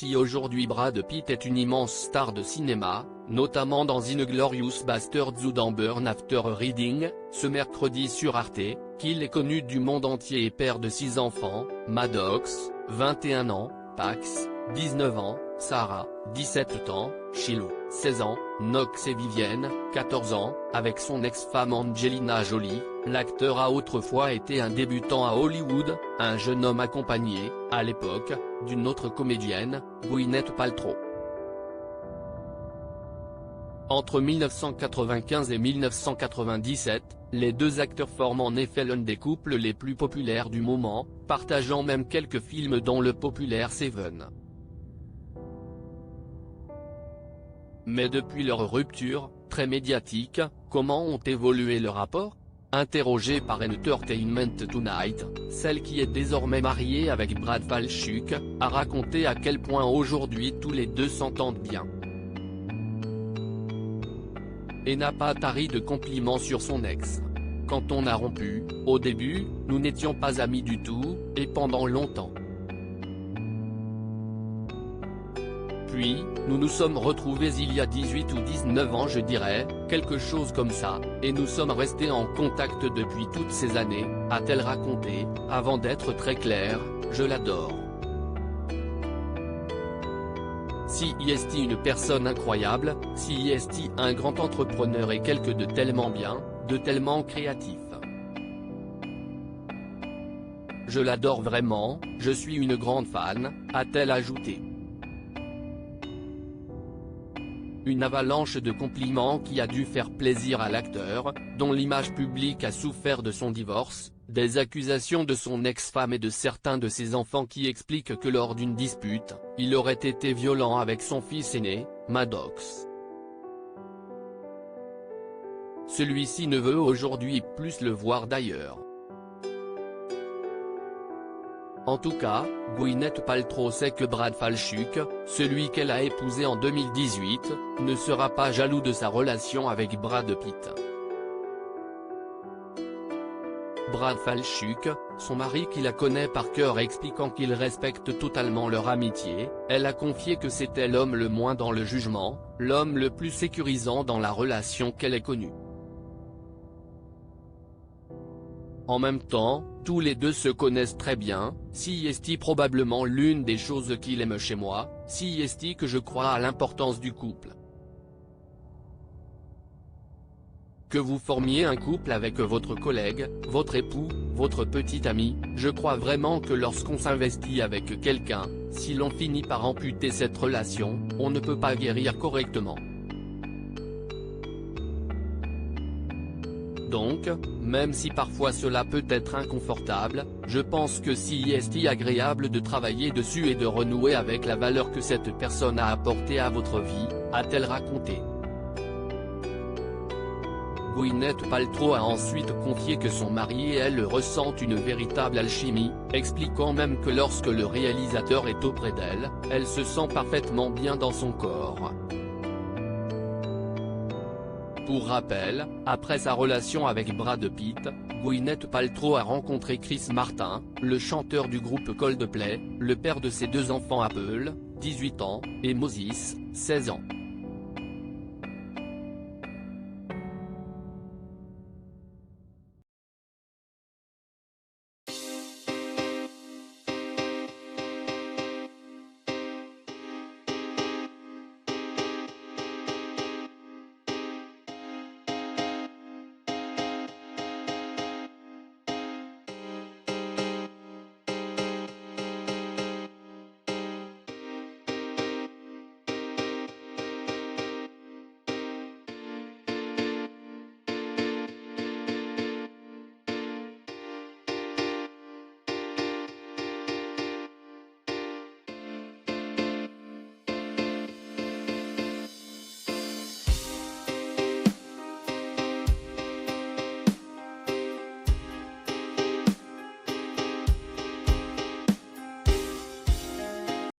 Si aujourd'hui Brad Pitt est une immense star de cinéma, notamment dans Inglourious Basterds ou dans Burn After Reading, ce mercredi sur Arte, qu'il est connu du monde entier et père de 6 enfants, Maddox, 21 ans, Pax, 19 ans, Sarah, 17 ans, Shiloh, 16 ans, Knox et Vivienne, 14 ans, avec son ex-femme Angelina Jolie, l'acteur a autrefois été un débutant à Hollywood, un jeune homme accompagné, à l'époque, d'une autre comédienne, Gwyneth Paltrow. Entre 1995 et 1997, les deux acteurs forment en effet l'un des couples les plus populaires du moment, partageant même quelques films dont le populaire Seven. Mais depuis leur rupture, très médiatique, comment ont évolué leurs rapports ? Interrogée par Entertainment Tonight, celle qui est désormais mariée avec Brad Falchuk, a raconté à quel point aujourd'hui tous les deux s'entendent bien. Et n'a pas tari de compliments sur son ex. Quand on a rompu, au début, nous n'étions pas amis du tout, et pendant longtemps. Puis, nous nous sommes retrouvés il y a 18 ou 19 ans je dirais, quelque chose comme ça, et nous sommes restés en contact depuis toutes ces années, a-t-elle raconté, avant d'être très claire, je l'adore. Si est une personne incroyable, si est un grand entrepreneur et quelque de tellement bien, de tellement créatif. Je l'adore vraiment, je suis une grande fan, a-t-elle ajouté. Une avalanche de compliments qui a dû faire plaisir à l'acteur, dont l'image publique a souffert de son divorce, des accusations de son ex-femme et de certains de ses enfants qui expliquent que lors d'une dispute, il aurait été violent avec son fils aîné, Maddox. Celui-ci ne veut aujourd'hui plus le voir d'ailleurs. En tout cas, Gwyneth Paltrow sait que Brad Falchuk, celui qu'elle a épousé en 2018, ne sera pas jaloux de sa relation avec Brad Pitt. Brad Falchuk, son mari qui la connaît par cœur expliquant qu'il respecte totalement leur amitié, elle a confié que c'était l'homme le moins dans le jugement, l'homme le plus sécurisant dans la relation qu'elle ait connue. En même temps, tous les deux se connaissent très bien, si est probablement l'une des choses qu'il aime chez moi, si est que je crois à l'importance du couple. Que vous formiez un couple avec votre collègue, votre époux, votre petit ami, je crois vraiment que lorsqu'on s'investit avec quelqu'un, si l'on finit par amputer cette relation, on ne peut pas guérir correctement. Donc, même si parfois cela peut être inconfortable, je pense que si est agréable de travailler dessus et de renouer avec la valeur que cette personne a apportée à votre vie, a-t-elle raconté. Gwyneth Paltrow a ensuite confié que son mari et elle ressentent une véritable alchimie, expliquant même que lorsque le réalisateur est auprès d'elle, elle se sent parfaitement bien dans son corps. Pour rappel, après sa relation avec Brad Pitt, Gwyneth Paltrow a rencontré Chris Martin, le chanteur du groupe Coldplay, le père de ses 2 enfants Apple, 18 ans, et Moses, 16 ans.